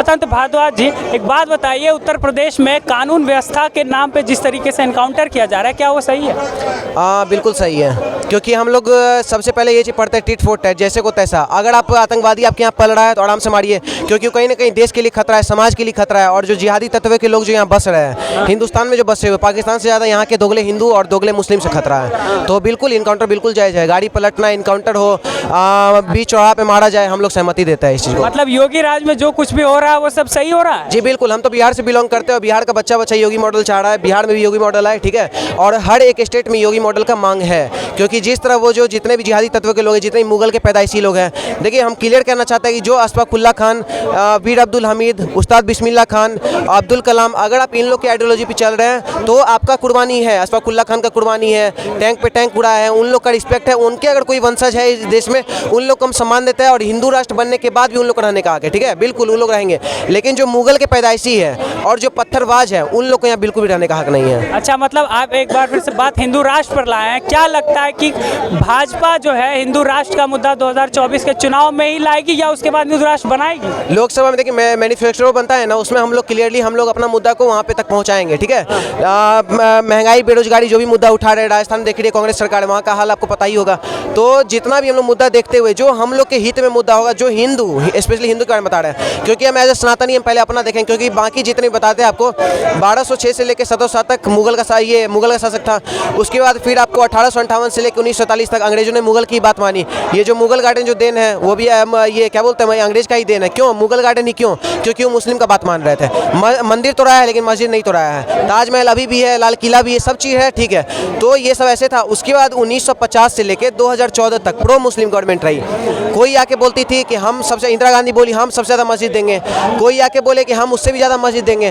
स्वतंत्र भारद्वाज जी, एक बात बताइए, उत्तर प्रदेश में कानून व्यवस्था के नाम पे जिस तरीके से एनकाउंटर किया जा रहा है, क्या वो सही है? बिल्कुल सही है, क्योंकि हम लोग सबसे पहले ये चीज़ पढ़ते हैं टिट फॉर टैट, जैसे को तैसा। अगर आप आतंकवादी आपके यहाँ पल रहा है तो आराम से मारिए, क्योंकि कहीं ना कहीं देश के लिए खतरा है, समाज के लिए खतरा है। और जो जिहादी तत्व के लोग जो यहाँ बस रहे हैं, हिंदुस्तान में जो बसे हुए, पाकिस्तान से ज़्यादा यहाँ के दोगले हिंदू और दोगले मुस्लिम से खतरा है। तो बिल्कुल इनकाउंटर बिल्कुल जायज़ है, गाड़ी पलटना, इनकाउंटर हो, बीच चौराहा पे मारा जाए, हम लोग सहमति देते हैं इस चीज़ को। मतलब योगी राज में जो कुछ भी हो रहा है वो सब सही हो रहा है? जी बिल्कुल, हम तो बिहार से बिलोंग करते हैं और बिहार का बच्चा योगी मॉडल चाह रहा है, बिहार में भी योगी मॉडल है, ठीक है। और हर एक स्टेट में योगी मॉडल का मांग है, क्योंकि जिस तरह वो जो जितने भी जिहादी तत्व के लोग हैं, जितने मुगल के पैदाइशी लोग हैं, देखिए हम क्लियर कहना चाहते हैं कि जो अशफाकुल्ला खान, वीर अब्दुल हमीद, उस्ताद बिस्मिल्लाह खान, अब्दुल कलाम, अगर आप इन लोग के आइडियोलॉजी पे चल रहे हैं तो आपका कुर्बानी है, अशफाकुल्ला खान का कुर्बानी है, टैंक पे टैंक उड़ाया है, उन लोग का रिस्पेक्ट है। उनके अगर कोई वंशज है इस देश में, उन लोग को हम सम्मान देते हैं, और हिंदू राष्ट्र बनने के बाद भी उन लोग को रहने का हक है, ठीक है, बिल्कुल उन लोग रहेंगे। लेकिन जो मुगल के पैदाइशी है और जो पत्थरबाज है, उन लोग को यहाँ बिल्कुल भी रहने का हक नहीं है। अच्छा, मतलब आप एक बार फिर से बात हिंदू राष्ट्र पर लाए हैं, क्या लगता है कि भाजपा जो है हिंदू राष्ट्र का मुद्दा 2024 के चुनाव में ही लाएगी या उसके बाद हिंदू राष्ट्र बनाएगी? लोकसभा में देखिए मैनिफेस्टो बनता है ना, उसमें हम लोग क्लियरली हम लोग अपना मुद्दा को वहाँ पे तक पहुँचाएंगे, ठीक है। महंगाई, बेरोजगारी जो भी मुद्दा उठा रहे हैं, राजस्थान देख रही है कांग्रेस सरकार, वहाँ का हाल आपको पता ही होगा। तो जितना भी हम लोग मुद्दा देखते हुए, जो हम लोग के हित में मुद्दा होगा, जो हिंदू, स्पेशली हिंदू के बारे में बता रहे हैं, क्योंकि हम एज ए सनातनी हम पहले अपना देखें, क्योंकि बाकी जितने बताते हैं आपको 1206 से लेकर 1707 तक मुगल का शासक था। उसके बाद फिर आपको 1858 से लेकर 1947 तक अंग्रेजों ने मुगल की बात मानी। ये जो मुगल गार्डन जो देन है वो भी ये क्या बोलते हैं, अंग्रेज का ही देन है। क्यों मुगल गार्डन ही? क्यों? क्योंकि वो मुस्लिम का बात मान रहे थे। मंदिर तो रहा है लेकिन मस्जिद नहीं तो रहा है, ताजमहल अभी भी है, लाल किला भी है, सब चीज़ है, ठीक है। तो ये सब ऐसे था। उसके बाद 1950 से लेकर 2014 तक प्रो मुस्लिम गवर्नमेंट रही। कोई आके बोलती थी कि हम सबसे, इंदिरा गांधी बोली हम सबसे ज़्यादा मस्जिद देंगे, कोई आके बोले कि हम उससे भी ज़्यादा मस्जिद देंगे।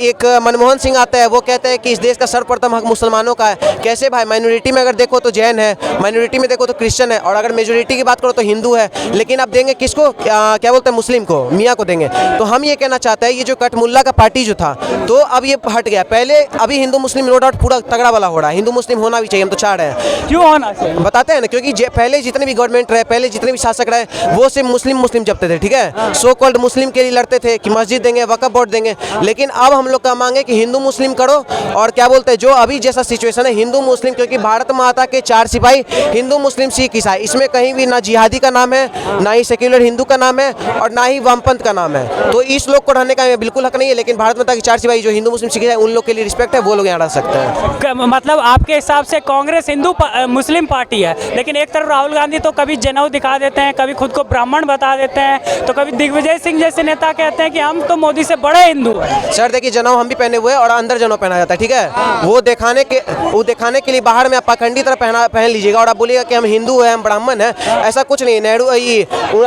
एक मनमोहन सिंह आता है, वो कहते हैं कि इस देश का सर्वप्रथम हक मुसलमानों का है। कैसे भाई? माइनॉरिटी में अगर देखो तो जैन है, माइनॉरिटी में देखो तो क्रिश्चियन है, और अगर मेजोरिटी की बात करो तो हिंदू है। लेकिन आप देंगे किसको? क्या बोलते हैं, मुस्लिम को, मियाँ को देंगे। तो हम ये कहना चाहते हैं, ये जो कटमुल्ला का पार्टी जो था, तो अब ये हट गया। पहले अभी हिंदू मुस्लिम नो डाउट पूरा तगड़ा वाला हो रहा है, हिंदू मुस्लिम होना भी चाहिए, हम तो चाह रहे हैं। क्यों होना चाहिए? बताते हैं ना, क्योंकि पहले जितने भी गवर्नमेंट रहे, पहले जितने भी शासक रहे, वो सिर्फ मुस्लिम जपते थे, ठीक है। सो कॉल्ड मुस्लिम के लिए लड़ते थे कि मस्जिद देंगे, वक्फ बोर्ड देंगे। लेकिन अब हम लोग का मांग है कि हिंदू मुस्लिम करो, और क्या बोलते हैं, जो अभी जैसा सिचुएशन है हिंदू मुस्लिम, क्योंकि भारत माता के 4 सिपाही हिंदू मुस्लिम सिख ईसाई, इसमें कहीं भी ना जिहादी का नाम है, ना ही सेक्युलर हिंदू का नाम है, और ना ही वामपंथ का नाम है। तो इस लोग को रहने का बिल्कुल हक नहीं है। लेकिन भारत माता के 4 सिपाही जो हिंदू मुस्लिम सिख ईसाई, उन लोग के लिए रिस्पेक्ट है, वो लोग यहाँ रह सकते हैं। मतलब आपके हिसाब से कांग्रेस हिंदू मुस्लिम पार्टी है, लेकिन एक तरफ राहुल गांधी तो कभी जनेऊ दिखा देते हैं, कभी खुद को ब्राह्मण बता देते हैं, तो कभी दिग्विजय सिंह जैसे नेता कहते हैं कि हम तो मोदी से बड़े हिंदू हैं। सर देखिए, जनेऊ हम भी पहने हुए हैं और अंदर जनेऊ पहना जाता है, ठीक है। वो दिखाने के लिए बाहर में आप पाखंडी तरह पहन लीजिएगा और आप बोलिएगा कि हम हिंदू हैं, हम ब्राह्मण हैं, ऐसा कुछ नहीं। नेहरू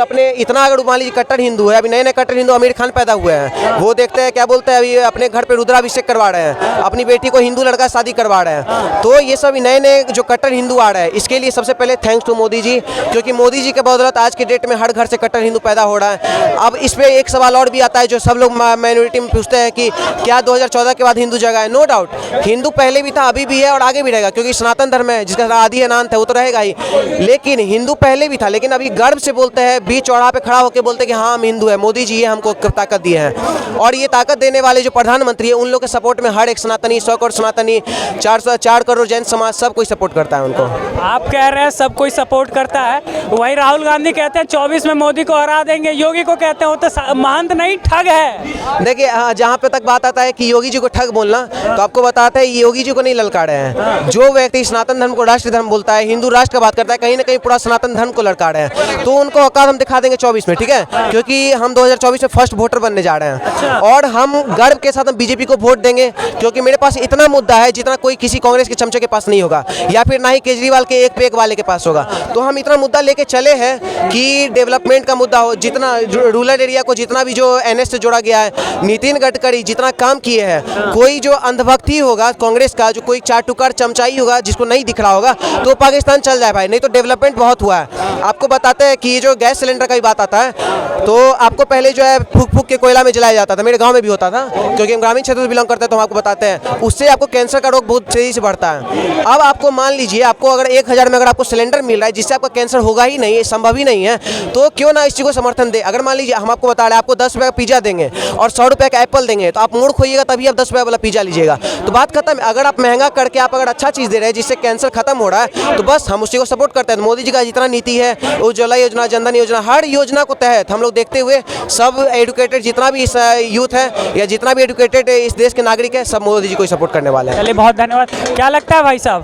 अपने इतना अगर मान लीजिए कट्टर हिंदू है, अभी नए नए कट्टर हिंदू आमिर खान पैदा हुए हैं, वो देखते हैं क्या बोलते हैं, अभी अपने घर पे रुद्राभिषेक करवा रहे हैं, अपनी बेटी को हिंदू लड़का शादी करवा रहे हैं। तो ये सब नए नए जो कट्टर हिंदू आ रहे हैं, इसके लिए सबसे पहले थैंक्स टू मोदी जी, क्योंकि मोदी जी के बदौलत आज के डेट में हर घर से कट्टर हिंदू पैदा हो रहा है। अब इस पर एक सवाल और भी आता है, जो सब लोग माइनॉरिटी में पूछते हैं कि क्या 2014 के बाद हिंदू जगह है? नो डाउट, हिंदू पहले भी था, अभी भी है और आगे भी रहेगा, क्योंकि सनातन धर्म है जिसका आदि अनंत है, वो तो रहेगा ही। लेकिन हिंदू पहले भी था, लेकिन अभी गर्व से बोलते हैं, बीच चौराहा पे खड़ा होकर बोलते हैं कि हाँ हम हिंदू है। मोदी जी ये हमको ताकत दिए हैं, और ये ताकत देने वाले जो प्रधानमंत्री है, उन लोग के सपोर्ट में हर एक सनातनी, 100 करोड़ सनातनी, 4 करोड़ जैन समाज, सब कोई सपोर्ट करता है उनको। आप कह रहे हैं सब कोई सपोर्ट करता है, वही राहुल गांधी कहते हैं 24 में मोदी को हरा देंगे, योगी को कहते हैं वो तो महंत नहीं ठग है। देखिए जहाँ पे तक बात आता है कि योगी जी को ठग बोलना, तो आपको बताते हैं योगी जी को नहीं ललकारे हैं। जो व्यक्ति सनातन धर्म को राष्ट्रीय धर्म बोलता है, हिंदू राष्ट्र का बात करता है, कहीं ना कहीं पूरा सनातन धर्म को ललकारे हैं। तो उनको औकात हम दिखा देंगे 24 में, ठीक है, क्योंकि हम 2024 में फर्स्ट वोटर बनने जा रहे हैं, और हम गर्व के साथ हम बीजेपी को वोट देंगे, क्योंकि मेरे पास इतना मुद्दा है जितना कोई किसी कांग्रेस के चमचे के पास नहीं होगा, या फिर ना ही केजरीवाल के एक पे एक वाले के पास होगा। तो हम इतना मुद्दा लेके चले हैं कि डेवलपमेंट का मुद्दा हो, जितना रूरल एरिया को जितना भी जो NS से जोड़ा गया है, नितिन गडकरी जितना काम किए हैं, कोई जो अंधभक्ति होगा कांग्रेस का, जो कोई चार टुकार चमचाई होगा जिसको नहीं दिख रहा होगा, तो पाकिस्तान चल जाए भाई, नहीं तो डेवलपमेंट बहुत हुआ है। आपको बताते हैं कि ये जो गैस सिलेंडर का भी बात आता है, तो आपको पहले जो है फूक फूक के कोयला में जलाया जाता था, मेरे गांव में भी होता था, क्योंकि हम ग्रामीण क्षेत्र से बिलोंग करते हैं, तो हम आपको बताते हैं उससे आपको कैंसर का रोग बहुत तेजी से बढ़ता है। अब आपको मान लीजिए, आपको अगर 1000 में अगर आपको सिलेंडर मिल रहा है जिससे आपका कैंसर होगा ही नहीं, संभव ही नहीं है, तो क्यों ना इस चीज़ को समर्थन दे। अगर मान लीजिए हम आपको बता रहे हैं, आपको आपको 10 रुपये का पिज़्ज़ा देंगे और 100 रुपये का एप्पल देंगे, तो आप मूड खोइएगा तभी आप 10 रुपये वाला पिज़्ज़ा लीजिएगा। तो बात खत्म है। अगर आप महंगा करके आप अगर अच्छा चीज़ दे रहे हैं जिससे कैंसर खत्म हो रहा है, तो बस हम उसी को सपोर्ट करते हैं। मोदी जी का जितना नीति है, उज्ज्वला योजना, जनधन योजना, हर योजना को तहत हम लोग देखते हुए सब एडुकेटेड जितना भी इस यूथ है या जितना भी एडुकेटेड इस देश के नागरिक है, सब मोदी जी को सपोर्ट करने वाले हैं। चलिए, बहुत धन्यवाद। क्या लगता है भाई साहब,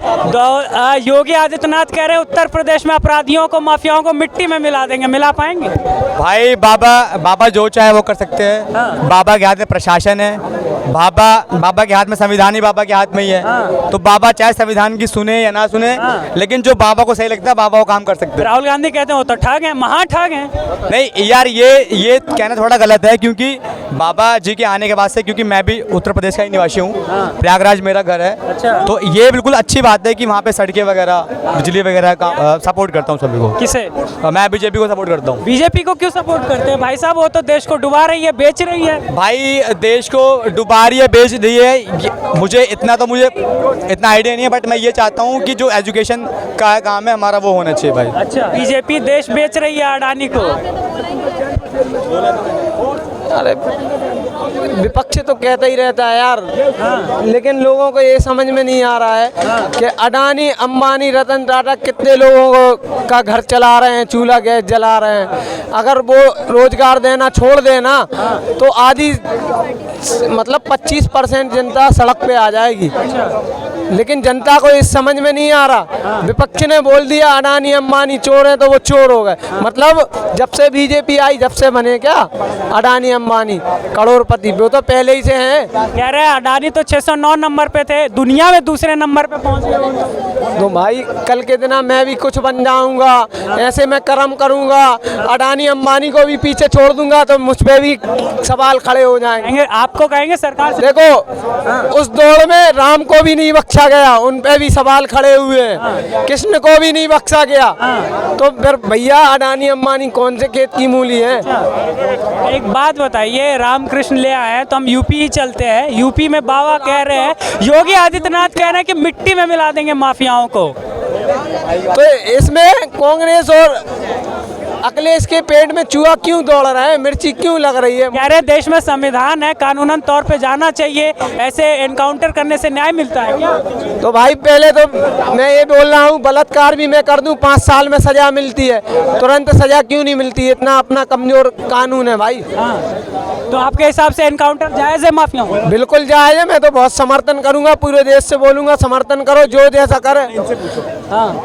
योगी आदित्यनाथ कह रहे हैं उत्तर प्रदेश में अपराधियों को, माफियाओं को मिट्टी में मिला देंगे, मिला पाएंगे? भाई बाबा जो चाहे वो कर सकते हैं। हाँ। बाबा के हाथ में प्रशासन है, बाबा के हाथ में संविधान ही बाबा के हाथ में ही है। हाँ। तो बाबा चाहे संविधान की सुने या ना सुने, हाँ। लेकिन जो बाबा को सही लगता है बाबा वो काम कर सकते हैं। राहुल गांधी कहते हैं वो तो ठग हैं, महाठग हैं। नहीं यार, ये कहना थोड़ा गलत है, क्योंकि बाबा जी के आने के बाद से, क्योंकि मैं भी उत्तर प्रदेश का ही निवासी हूँ, हाँ। प्रयागराज मेरा घर है। अच्छा। तो ये बिल्कुल अच्छी बात है कि वहाँ पे सड़कें वगैरह, बिजली वगैरह का सपोर्ट करता हूँ सभी को। किसे? मैं बीजेपी को सपोर्ट करता हूँ। बीजेपी को क्यों सपोर्ट करते हैं भाई साहब? वो तो देश को डुबा रही है, बेच रही है। भाई देश को डुबा रही है, बेच रही है, मुझे इतना आइडिया नहीं है, बट मैं ये चाहता हूँ कि जो एजुकेशन का काम है हमारा वो होना चाहिए भाई। अच्छा, बीजेपी देश बेच रही है अडानी को। अरे विपक्ष तो कहता ही रहता है यार, लेकिन लोगों को ये समझ में नहीं आ रहा है कि अडानी, अंबानी, रतन टाटा कितने लोगों को का घर चला रहे हैं, चूल्हा गैस जला रहे हैं। अगर वो रोजगार देना छोड़ देना तो आधी मतलब 25% जनता सड़क पे आ जाएगी। लेकिन जनता को इस समझ में नहीं आ रहा। विपक्ष ने बोल दिया अडानी अंबानी चोर हैं तो वो चोर हो गए। मतलब जब से बीजेपी आई, जब से बने क्या अडानी अंबानी करोड़पति, वो तो पहले ही से हैं। कह रहे हैं अडानी तो 609 नंबर पे थे, दुनिया में दूसरे नंबर पे पहुंच गए। तो भाई कल के दिन मैं भी कुछ बन जाऊंगा, ऐसे मैं कर्म करूंगा, अडानी अंबानी को भी पीछे छोड़ दूंगा तो मुझ पे भी सवाल खड़े हो जाएंगे। आपको कहेंगे सरकार से? देखो उस दौड़ में राम को भी नहीं बख्शा गया, उन पे भी सवाल खड़े हुए हैं। कृष्ण को भी नहीं बख्शा गया। तो फिर भैया अडानी अंबानी कौन से खेत की मूली है? एक बात बताइए, रामकृष्ण ले आए हैं तो हम यूपी ही चलते हैं। यूपी में बाबा कह रहे हैं, योगी आदित्यनाथ कह रहे हैं कि मिट्टी में मिला देंगे माफियाओं को। तो इसमें कांग्रेस और अखिलेश के पेट में चूहा क्यों दौड़ रहा है, मिर्ची क्यों लग रही है? कह रहे देश में संविधान है, कानूनन तौर पे जाना चाहिए, ऐसे एनकाउंटर करने से न्याय मिलता है क्या? तो भाई पहले तो मैं ये बोल रहा हूँ, बलात्कार भी मैं कर दूँ 5 साल में सजा मिलती है, तुरंत सजा क्यों नहीं मिलती है? इतना अपना कमजोर कानून है भाई। हाँ, तो आपके हिसाब से एनकाउंटर जायज है माफियाओं? बिल्कुल जायज है। मैं तो बहुत समर्थन करूंगा, पूरे देश से बोलूंगा समर्थन करो, जो जैसा करे। हाँ।